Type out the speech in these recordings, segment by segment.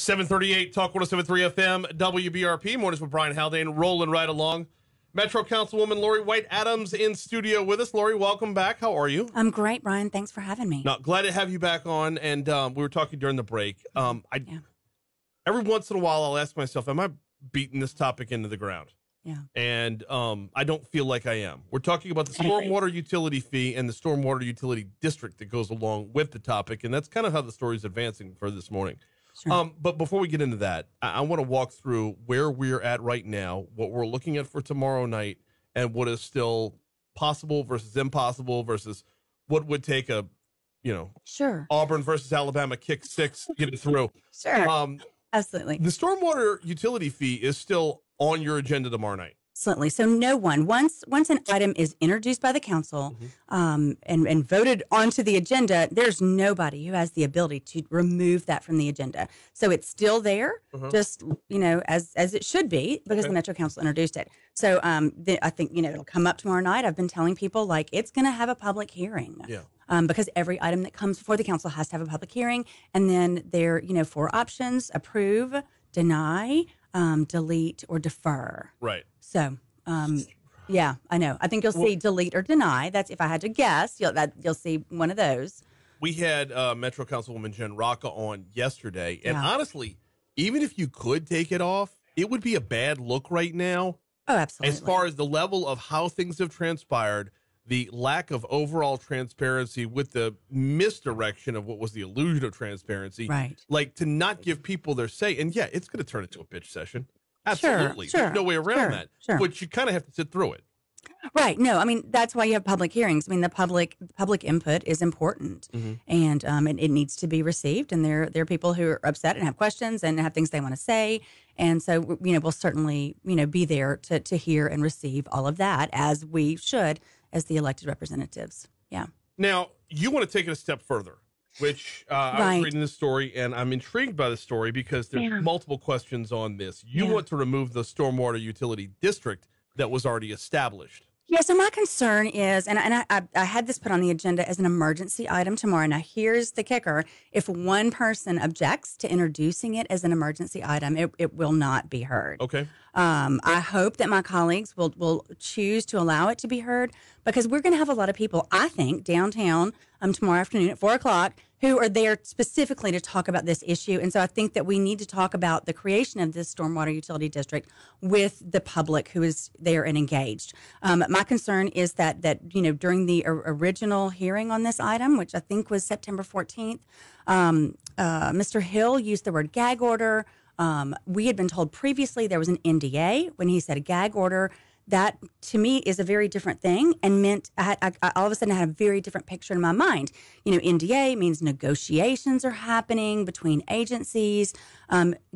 738 Talk 107.3 FM, WBRP. Mornings with Brian Haldane, rolling right along. Metro Councilwoman Laurie White-Adams in studio with us. Laurie, welcome back. How are you? I'm great, Brian. Thanks for having me. No, glad to have you back on. And we were talking during the break. Every once in a while, I'll ask myself, am I beating this topic into the ground? Yeah. And I don't feel like I am. We're talking about the stormwater utility fee and the stormwater utility district that goes along with the topic. And that's kind of how the story is advancing for this morning. Sure. But before we get into that, I want to walk through where we're at right now, what we're looking at for tomorrow night, and what is still possible versus impossible versus what would take a, Sure. Auburn versus Alabama kick six to get it through. Sure. Absolutely. The stormwater utility fee is still on your agenda tomorrow night. Absolutely. So no one, once an item is introduced by the council and voted onto the agenda, there's nobody who has the ability to remove that from the agenda. So it's still there, just, as it should be, because the Metro Council introduced it. So I think, it'll come up tomorrow night. I've been telling people, it's going to have a public hearing. Yeah. Because every item that comes before the council has to have a public hearing. And then there, 4 options: approve, deny, delete, or defer. Right. So, yeah, I know. I think you'll see delete or deny. That's, if I had to guess, you'll see one of those. We had Metro Councilwoman Jen Rocca on yesterday. And honestly, even if you could take it off, it would be a bad look right now. Oh, absolutely. As far as the level of how things have transpired, the lack of overall transparency with the misdirection of what was the illusion of transparency. Right. To not give people their say. And yeah, it's going to turn into a bitch session. Absolutely. Sure, There's no way around that. Sure. But you kind of have to sit through it. Right. No, I mean, that's why you have public hearings. I mean, the public input is important, and it needs to be received. And there are people who are upset and have questions and have things they want to say. And so, we'll certainly, be there to hear and receive all of that, as we should as the elected representatives. Yeah. Now, you want to take it a step further, which I was reading this story, and I'm intrigued by the story because there's multiple questions on this. You want to remove the stormwater utility district that was already established. Yeah, so my concern is, and I had this put on the agenda as an emergency item tomorrow. Now, here's the kicker. If one person objects to introducing it as an emergency item, it will not be heard. Okay. I hope that my colleagues will choose to allow it to be heard, because we're going to have a lot of people, I think, downtown tomorrow afternoon at 4 o'clock who are there specifically to talk about this issue. And so I think that we need to talk about the creation of this stormwater utility district with the public who is there and engaged. My concern is that during the original hearing on this item, which I think was September 14th, Mr. Hill used the word gag order. We had been told previously there was an NDA. When he said a gag order, that to me is a very different thing, and meant I all of a sudden I had a very different picture in my mind. NDA means negotiations are happening between agencies.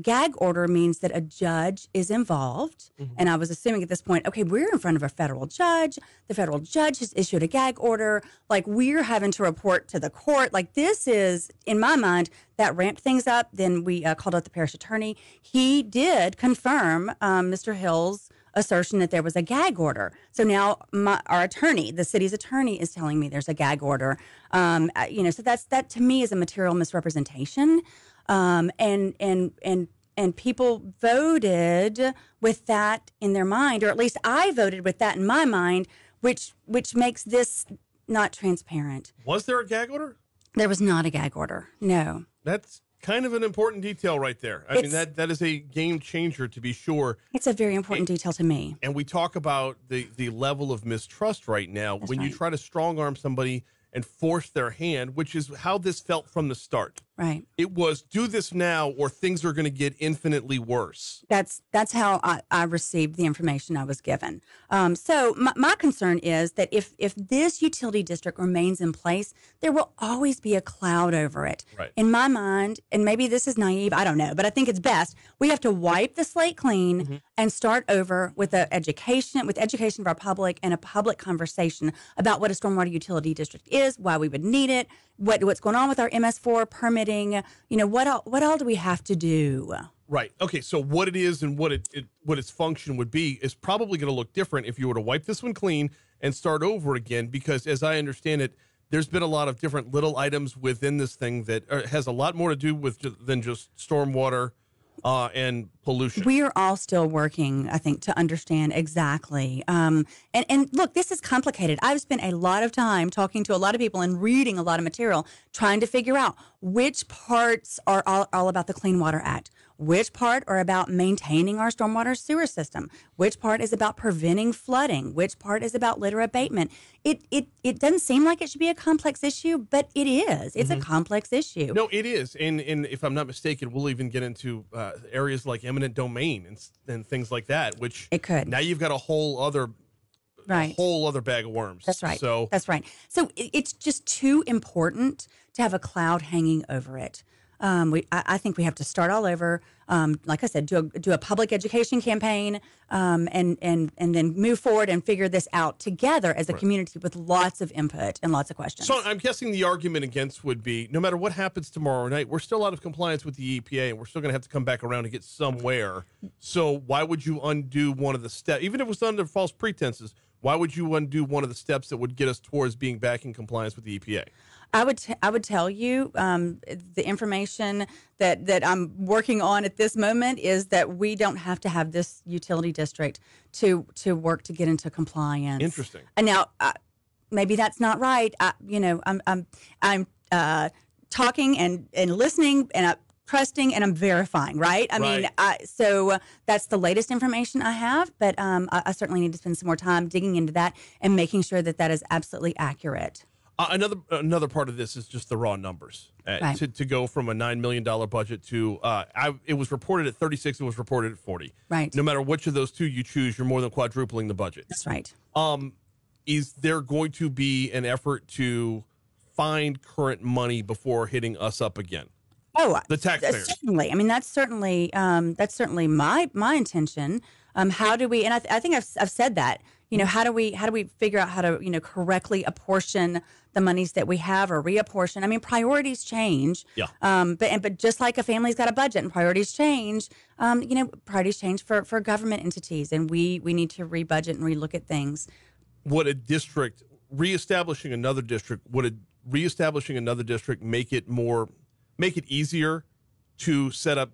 Gag order means that a judge is involved. And I was assuming at this point, okay, we're in front of a federal judge. The federal judge has issued a gag order. We're having to report to the court. This is, in my mind, that ramped things up. Then we called out the parish attorney. He did confirm Mr. Hill's assertion that there was a gag order. So now our attorney, the city's attorney, is telling me there's a gag order. So that to me is a material misrepresentation. And people voted with that in their mind, or at least I voted with that in my mind, which makes this not transparent. Was there a gag order? There was not a gag order. No. That's kind of an important detail right there. I mean, that is a game changer, to be sure. It's a very important detail to me. And we talk about the level of mistrust right now. That's when you try to strong arm somebody and force their hand, which is how this felt from the start. Right. It was do this now or things are going to get infinitely worse. That's how I received the information I was given. So my concern is that if this utility district remains in place, there will always be a cloud over it. Right. In my mind, and maybe this is naive, I don't know, but I think it's best, we have to wipe the slate clean and start over with education of our public and a public conversation about what a stormwater utility district is, why we would need it, what's going on with our MS4 permitting. What all do we have to do? Right. Okay. So what it is and what its function would be is probably going to look different if you were to wipe this one clean and start over again. Because as I understand it, there's been a lot of different little items within this thing that has a lot more to do with than just stormwater and pollution. We are all still working, I think, to understand exactly. And look, this is complicated. I've spent a lot of time talking to a lot of people and reading a lot of material, trying to figure out which parts are all about the Clean Water Act, which part are about maintaining our stormwater sewer system, which part is about preventing flooding, which part is about litter abatement. It doesn't seem like it should be a complex issue, but it is. It's a complex issue. No, it is. And if I'm not mistaken, we'll even get into areas like eminent domain and things like that, which it could. Now you've got a whole other bag of worms. That's right. So it's just too important to have a cloud hanging over it. I think we have to start all over. Like I said, do a public education campaign, and then move forward and figure this out together as a community with lots of input and lots of questions. So I'm guessing the argument against would be, no matter what happens tomorrow night, we're still out of compliance with the EPA, and we're still going to have to come back around and get somewhere. So why would you undo one of the steps, even if it was under false pretenses? Why would you undo one of the steps that would get us towards being back in compliance with the EPA? I would tell you the information that I'm working on at this moment is that we don't have to have this utility district to work to get into compliance. Interesting. And now maybe that's not right. I'm talking and listening and trusting, and I'm verifying. Right. I mean, so that's the latest information I have. But I certainly need to spend some more time digging into that and making sure that is absolutely accurate. Another part of this is just the raw numbers. To go from a $9 million budget to it was reported at 36, it was reported at 40. Right. No matter which of those two you choose, you're more than quadrupling the budget. That's right. Is there going to be an effort to find current money before hitting us up again? Oh, the taxpayers. Certainly. I mean, that's certainly my intention. How do we? And I think I've said that. You know, how do we figure out how to correctly apportion the monies that we have or reapportion? I mean, priorities change. Yeah. But just like a family's got a budget and priorities change, priorities change for government entities, and we need to rebudget and relook at things. Would reestablishing another district make it easier to set up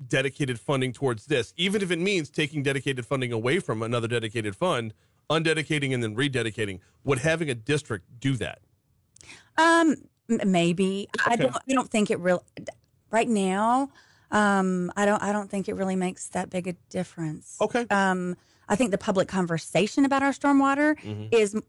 dedicated funding towards this, even if it means taking dedicated funding away from another dedicated fund, undedicating and then rededicating? Would having a district do that? Maybe. Okay. I don't think it really right now. I don't think it really makes that big a difference. Okay. I think the public conversation about our stormwater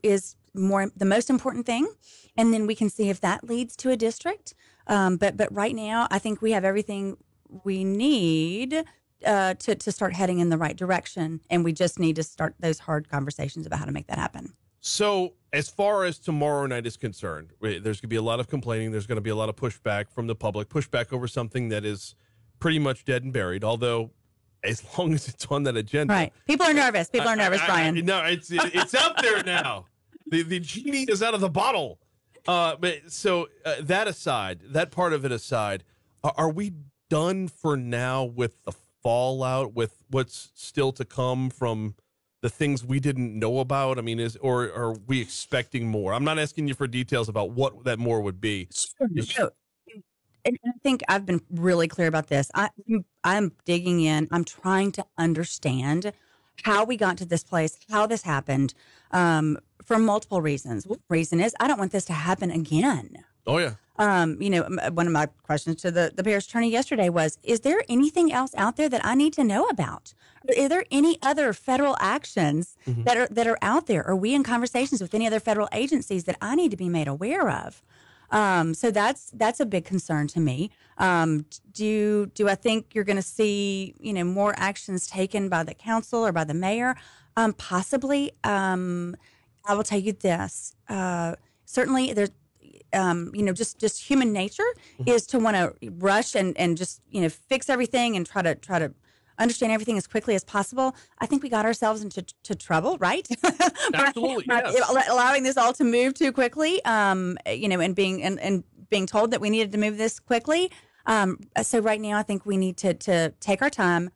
is more the most important thing, and then we can see if that leads to a district. But right now, I think we have everything we need to start heading in the right direction, and we just need to start those hard conversations about how to make that happen. So as far as tomorrow night is concerned, there's going to be a lot of complaining. There's going to be a lot of pushback from the public, pushback over something that is pretty much dead and buried, although as long as it's on that agenda. Right. People are nervous. Brian. No, it's out there now. The genie is out of the bottle. But so that aside, that part of it aside, are we done for now with the fallout, with what's still to come from the things we didn't know about? I mean, or are we expecting more? I'm not asking you for details about what that more would be. Sure. And I think I've been really clear about this. I'm digging in. I'm trying to understand how we got to this place, how this happened, for multiple reasons. One reason is I don't want this to happen again. Oh, yeah. One of my questions to the parish attorney yesterday was, is there anything else out there that I need to know about? Are there any other federal actions that are out there? Are we in conversations with any other federal agencies that I need to be made aware of? So that's a big concern to me. Do I think you're going to see, more actions taken by the council or by the mayor? Possibly. I will tell you this. Certainly there's, just human nature is to want to rush and just, fix everything and try to understand everything as quickly as possible. I think we got ourselves into trouble, right? Absolutely, yes. Allowing this all to move too quickly, and being told that we needed to move this quickly. So right now, I think we need to take our time,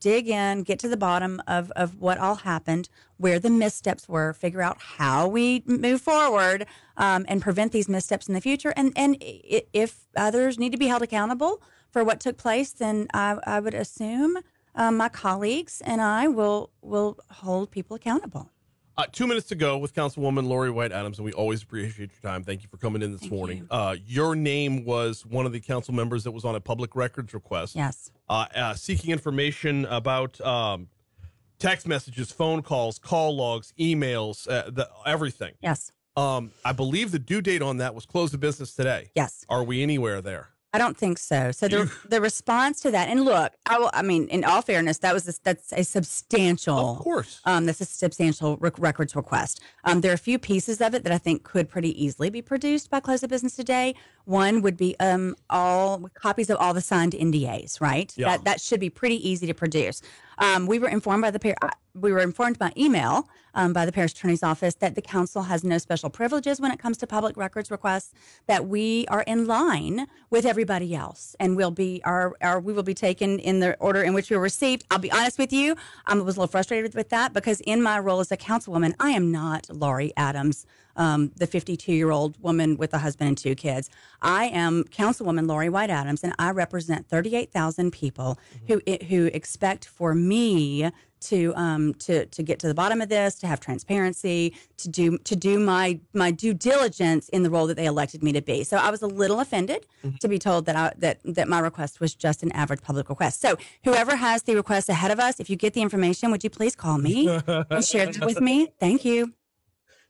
dig in, get to the bottom of what all happened, where the missteps were, figure out how we move forward, and prevent these missteps in the future. And if others need to be held accountable for what took place, then I would assume my colleagues and I will hold people accountable. 2 minutes to go with Councilwoman Laurie White Adams, and we always appreciate your time. Thank you for coming in this morning. Your name was one of the council members that was on a public records request. Yes. Seeking information about text messages, phone calls, call logs, emails, everything. Yes. I believe the due date on that was close of business today. Yes. Are we anywhere there? I don't think so. So the response to that, and look, I mean, in all fairness, that's a substantial, of course, that's a substantial records request. There are a few pieces of it that I think could pretty easily be produced by close of business today. One would be all copies of all the signed NDAs, right? Yeah. That should be pretty easy to produce. We were informed by email by the parish attorney's office that the council has no special privileges when it comes to public records requests, that we are in line with everybody else, and we will be taken in the order in which we were received. I'll be honest with you, I was a little frustrated with that because in my role as a councilwoman, I am not Laurie Adams, the 52-year-old woman with a husband and 2 kids. I am Councilwoman Laurie White Adams, and I represent 38,000 people who expect for me to get to the bottom of this, to have transparency, to do my due diligence in the role that they elected me to be. So I was a little offended to be told that my request was just an average public request. So whoever has the request ahead of us, if you get the information, would you please call me and share that with me? Thank you.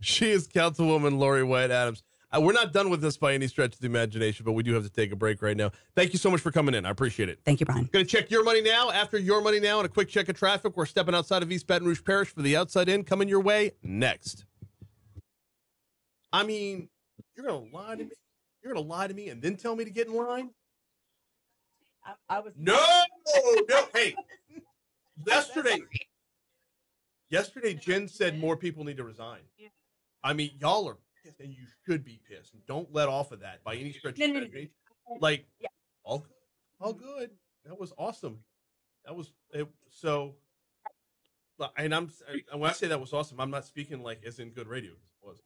She is Councilwoman Laurie White Adams. We're not done with this by any stretch of the imagination, but we do have to take a break right now. Thank you so much for coming in. I appreciate it. Thank you, Brian. Going to check your money now. After your money now and a quick check of traffic, we're stepping outside of East Baton Rouge Parish for the Outside In coming your way next. I mean, you're going to lie to me? You're going to lie to me and then tell me to get in line? No. Hey, yesterday, Jen said more people need to resign. Yeah. I mean, y'all are pissed, and you should be pissed. And don't let off of that by any stretch of the imagination. Like, yeah. all good. That was awesome. That was it. So, and when I say that was awesome, I'm not speaking like as in good radio. It was,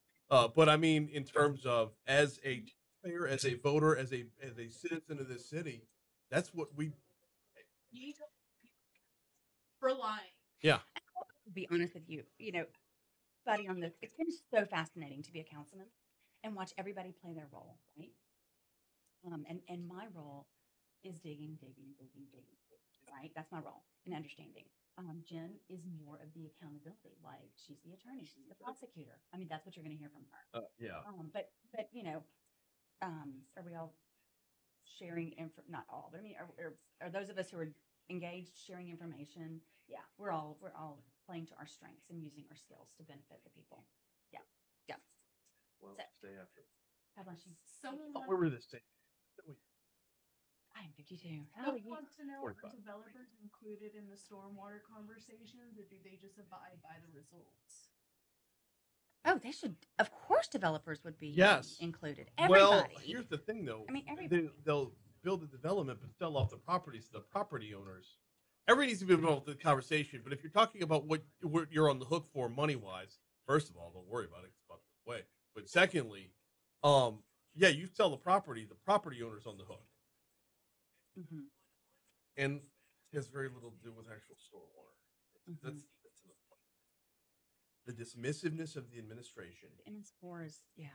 but I mean in terms of as a taxpayer, as a voter, as a citizen of this city, that's what we. For lying. Yeah. To be honest with you, buddy, it's been so fascinating to be a councilman and watch everybody play their role, right? And my role is digging, right? That's my role in understanding. Jen is more of the accountability, like she's the attorney, she's the prosecutor. I mean, that's what you're going to hear from her. Yeah. But are we all sharing not all, but I mean, are those of us who are engaged sharing information? Yeah, we're all playing to our strengths and using our skills to benefit the people. Yeah. Well, stay after. God bless you. Where were this thing? I am 52. How wants to know, are developers included in the stormwater conversations, or do they just abide by the results? Oh, they should. Of course, developers would be included. Everybody. Well, here's the thing, though. I mean, everybody. They'll build the development, but sell off the properties to the property owners. Everybody needs to be involved in the conversation. But if you're talking about what you're on the hook for money-wise, first of all, don't worry about it. It's about the way. But secondly, you sell the property owner's on the hook. Mm-hmm. And it has very little to do with actual stormwater. Mm-hmm. That's the dismissiveness of the administration. And it's scores, yeah.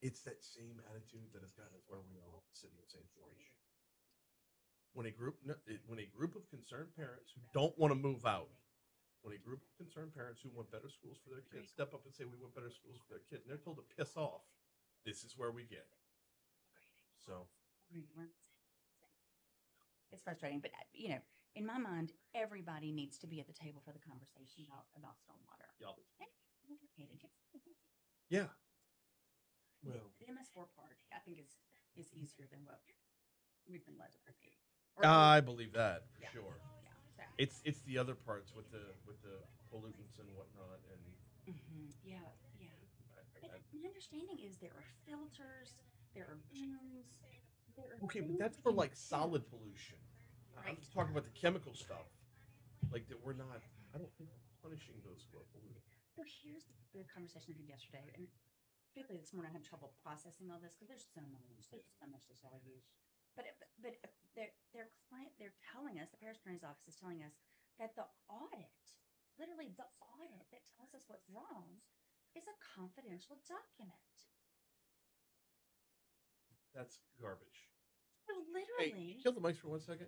It's that same attitude that has gotten us where we are with the city of St. George. When a group of concerned parents who don't want to move out, when a group of concerned parents who want better schools for their kids step up and say we want better schools for their kids, and they're told to piss off, this is where we get. So it's frustrating, but in my mind, everybody needs to be at the table for the conversation about stormwater. Yeah. Well, the MS4 part, I think, is easier than what we've been led to perceive. I believe that for sure. Yeah, it's the other parts with the pollutants and whatnot, and yeah. But my understanding is there are filters, there are booms. Okay, but that's for like solid pollution. I'm just talking about the chemical stuff. Like that we're not, I don't think we're punishing those who are polluting. Well, here's the conversation I had yesterday, and particularly this morning I had trouble processing all this because there's so much to all use. But they're telling us, the parish attorney's office is telling us that the audit, literally the audit that tells us what's wrong, is a confidential document. That's garbage. So literally, hey, kill the mics for 1 second.